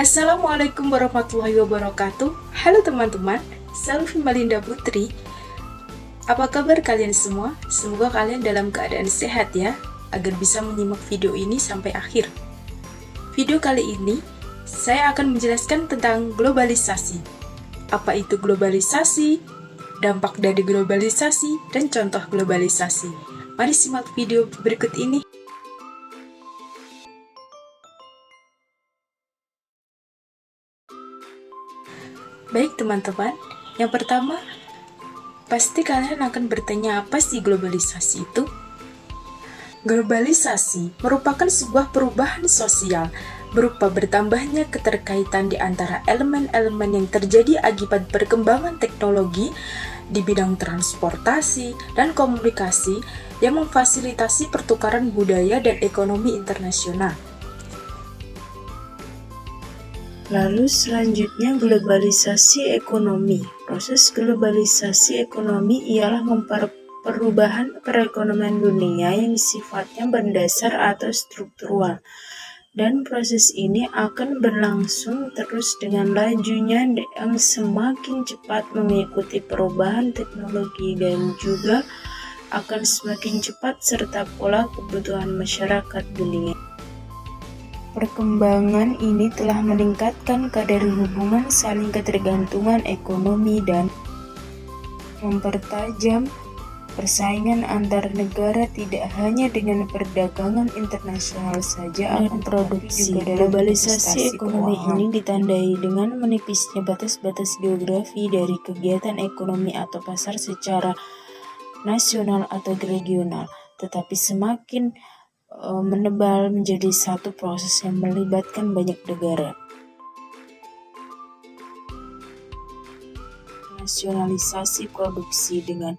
Assalamualaikum warahmatullahi wabarakatuh. Halo teman-teman, Selvi Malinda Putri. Apa kabar kalian semua? Semoga kalian dalam keadaan sehat ya, agar bisa menyimak video ini sampai akhir. Video kali ini, saya akan menjelaskan tentang globalisasi. Apa itu globalisasi? Dampak dari globalisasi dan contoh globalisasi. Mari simak video berikut ini. Baik teman-teman, yang pertama, pasti kalian akan bertanya apa sih globalisasi itu? Globalisasi merupakan sebuah perubahan sosial berupa bertambahnya keterkaitan di antara elemen-elemen yang terjadi akibat perkembangan teknologi di bidang transportasi dan komunikasi yang memfasilitasi pertukaran budaya dan ekonomi internasional. Lalu selanjutnya globalisasi ekonomi. Proses globalisasi ekonomi ialah perubahan perekonomian dunia yang sifatnya berdasar atau struktural. Dan proses ini akan berlangsung terus dengan lajunya yang semakin cepat mengikuti perubahan teknologi dan juga akan semakin cepat serta pola kebutuhan masyarakat dunia. Perkembangan ini telah meningkatkan kadar hubungan saling ketergantungan ekonomi dan mempertajam persaingan antar negara tidak hanya dengan perdagangan internasional saja dan produksi. Globalisasi ekonomi ini ditandai dengan menipisnya batas-batas geografi dari kegiatan ekonomi atau pasar secara nasional atau regional, tetapi semakin menebal menjadi satu proses yang melibatkan banyak negara. Nasionalisasi produksi dengan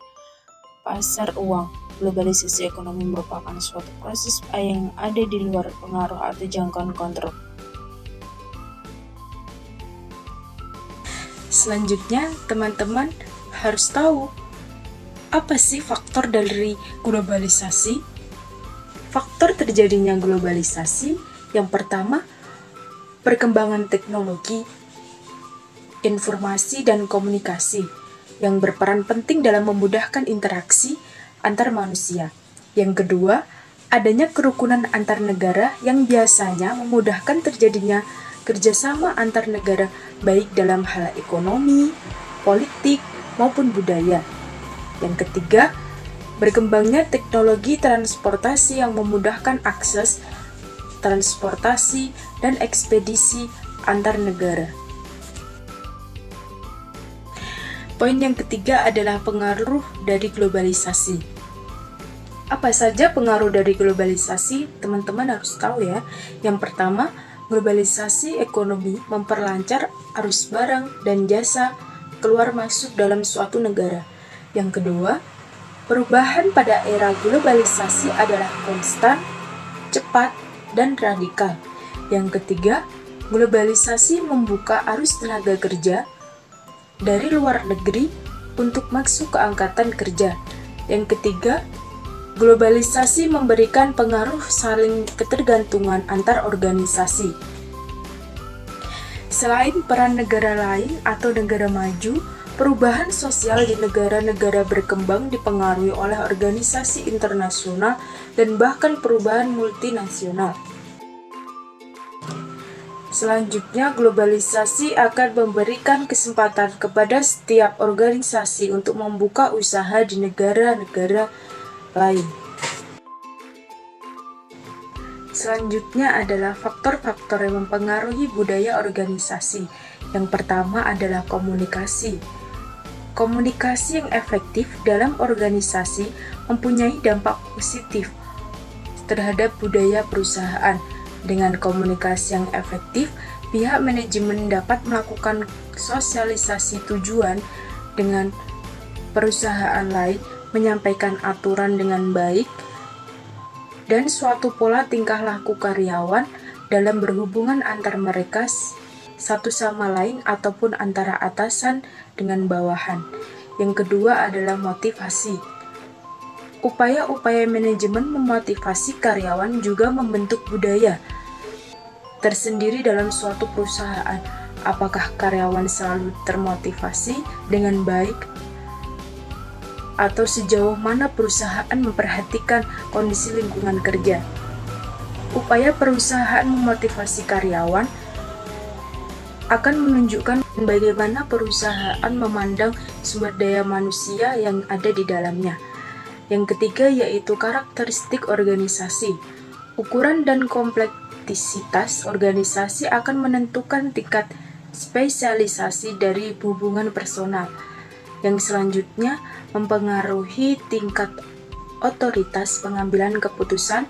pasar uang. Globalisasi ekonomi merupakan suatu proses yang ada di luar pengaruh atau jangkauan kontrol. Selanjutnya, teman-teman harus tahu apa sih faktor dari globalisasi? Faktor terjadinya globalisasi yang pertama, perkembangan teknologi, informasi, dan komunikasi yang berperan penting dalam memudahkan interaksi antar manusia. Yang kedua, adanya kerukunan antar negara yang biasanya memudahkan terjadinya kerjasama antar negara baik dalam hal ekonomi, politik, maupun budaya. Yang ketiga, berkembangnya teknologi transportasi yang memudahkan akses transportasi dan ekspedisi antar negara. Poin yang ketiga adalah pengaruh dari globalisasi. Apa saja pengaruh dari globalisasi? Teman-teman harus tahu ya. Yang pertama, globalisasi ekonomi memperlancar arus barang dan jasa keluar masuk dalam suatu negara. Yang kedua, perubahan pada era globalisasi adalah konstan, cepat, dan radikal. Yang ketiga, globalisasi membuka arus tenaga kerja dari luar negeri untuk masuk ke angkatan kerja. Yang ketiga, globalisasi memberikan pengaruh saling ketergantungan antar organisasi. Selain peran negara lain atau negara maju, perubahan sosial di negara-negara berkembang dipengaruhi oleh organisasi internasional dan bahkan perubahan multinasional. Selanjutnya, globalisasi akan memberikan kesempatan kepada setiap organisasi untuk membuka usaha di negara-negara lain. Selanjutnya adalah faktor-faktor yang mempengaruhi budaya organisasi. Yang pertama adalah komunikasi. Komunikasi yang efektif dalam organisasi mempunyai dampak positif terhadap budaya perusahaan. Dengan komunikasi yang efektif, pihak manajemen dapat melakukan sosialisasi tujuan dengan perusahaan lain, menyampaikan aturan dengan baik, dan suatu pola tingkah laku karyawan dalam berhubungan antar mereka satu sama lain ataupun antara atasan dengan bawahan. Yang kedua adalah motivasi. Upaya-upaya manajemen memotivasi karyawan juga membentuk budaya tersendiri dalam suatu perusahaan. Apakah karyawan selalu termotivasi dengan baik, atau sejauh mana perusahaan memperhatikan kondisi lingkungan kerja? Upaya perusahaan memotivasi karyawan akan menunjukkan bagaimana perusahaan memandang sumber daya manusia yang ada di dalamnya. Yang ketiga yaitu karakteristik organisasi. Ukuran dan kompleksitas organisasi akan menentukan tingkat spesialisasi dari hubungan personal. Yang selanjutnya mempengaruhi tingkat otoritas pengambilan keputusan.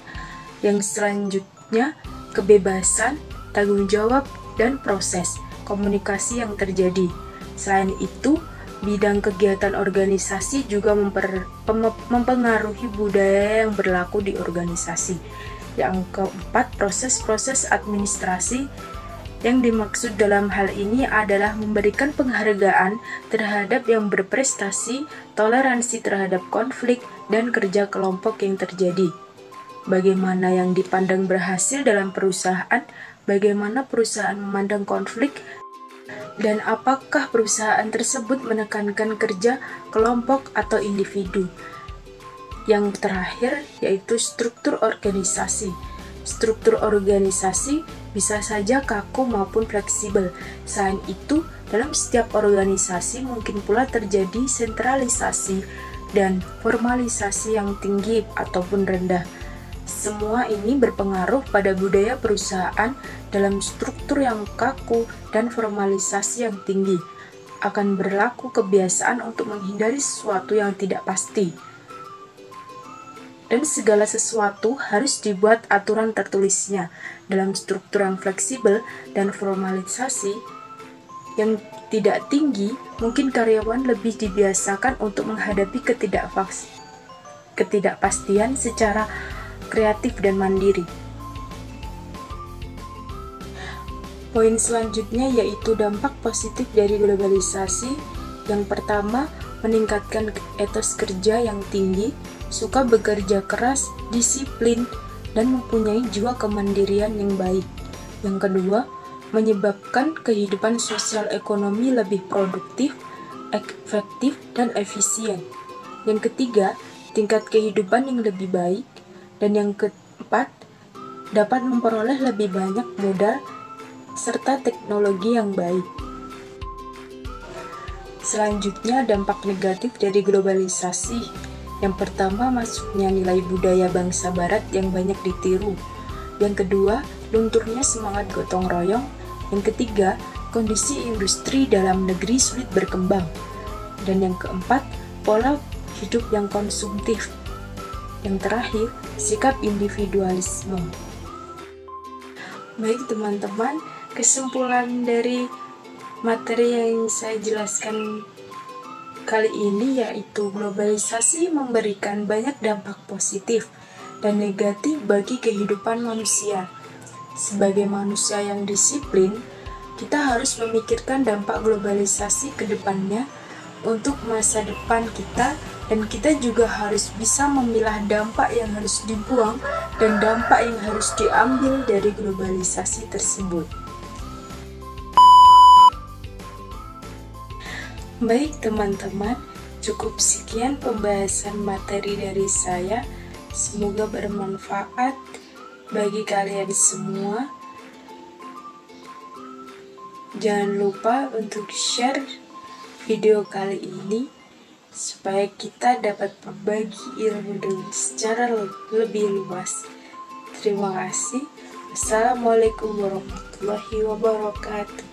Yang selanjutnya kebebasan, tanggung jawab, dan proses komunikasi yang terjadi. Selain itu, bidang kegiatan organisasi juga mempengaruhi budaya yang berlaku di organisasi. Yang keempat, proses-proses administrasi. Yang dimaksud dalam hal ini adalah memberikan penghargaan terhadap yang berprestasi, toleransi terhadap konflik, dan kerja kelompok yang terjadi. Bagaimana yang dipandang berhasil dalam perusahaan, bagaimana perusahaan memandang konflik, dan apakah perusahaan tersebut menekankan kerja kelompok atau individu. Yang terakhir yaitu struktur organisasi. Struktur organisasi bisa saja kaku maupun fleksibel. Selain itu, dalam setiap organisasi mungkin pula terjadi sentralisasi dan formalisasi yang tinggi ataupun rendah. Semua ini berpengaruh pada budaya perusahaan dalam struktur yang kaku dan formalisasi yang tinggi. Akan berlaku kebiasaan untuk menghindari sesuatu yang tidak pasti. Dan segala sesuatu harus dibuat aturan tertulisnya. Dalam struktur yang fleksibel dan formalisasi yang tidak tinggi, mungkin karyawan lebih dibiasakan untuk menghadapi ketidakpastian secara kreatif dan mandiri. Poin selanjutnya yaitu dampak positif dari globalisasi. Yang pertama, meningkatkan etos kerja yang tinggi, suka bekerja keras, disiplin, dan mempunyai jiwa kemandirian yang baik. Yang kedua, menyebabkan kehidupan sosial ekonomi lebih produktif, efektif, dan efisien. Yang ketiga, tingkat kehidupan yang lebih baik. Dan yang keempat, dapat memperoleh lebih banyak modal serta teknologi yang baik. Selanjutnya, dampak negatif dari globalisasi. Yang pertama, masuknya nilai budaya bangsa barat yang banyak ditiru. Yang kedua, lunturnya semangat gotong royong. Yang ketiga, kondisi industri dalam negeri sulit berkembang. Dan yang keempat, pola hidup yang konsumtif. Yang terakhir, sikap individualisme. Baik teman-teman, kesimpulan dari materi yang saya jelaskan kali ini yaitu globalisasi memberikan banyak dampak positif dan negatif bagi kehidupan manusia. Sebagai manusia yang disiplin, kita harus memikirkan dampak globalisasi ke depannya untuk masa depan kita, dan kita juga harus bisa memilah dampak yang harus dibuang dan dampak yang harus diambil dari globalisasi tersebut. Baik teman-teman, cukup sekian pembahasan materi dari saya. Semoga bermanfaat bagi kalian semua. Jangan lupa untuk share video kali ini supaya kita dapat berbagi ilmu secara lebih luas. Terima kasih. Wassalamualaikum warahmatullahi wabarakatuh.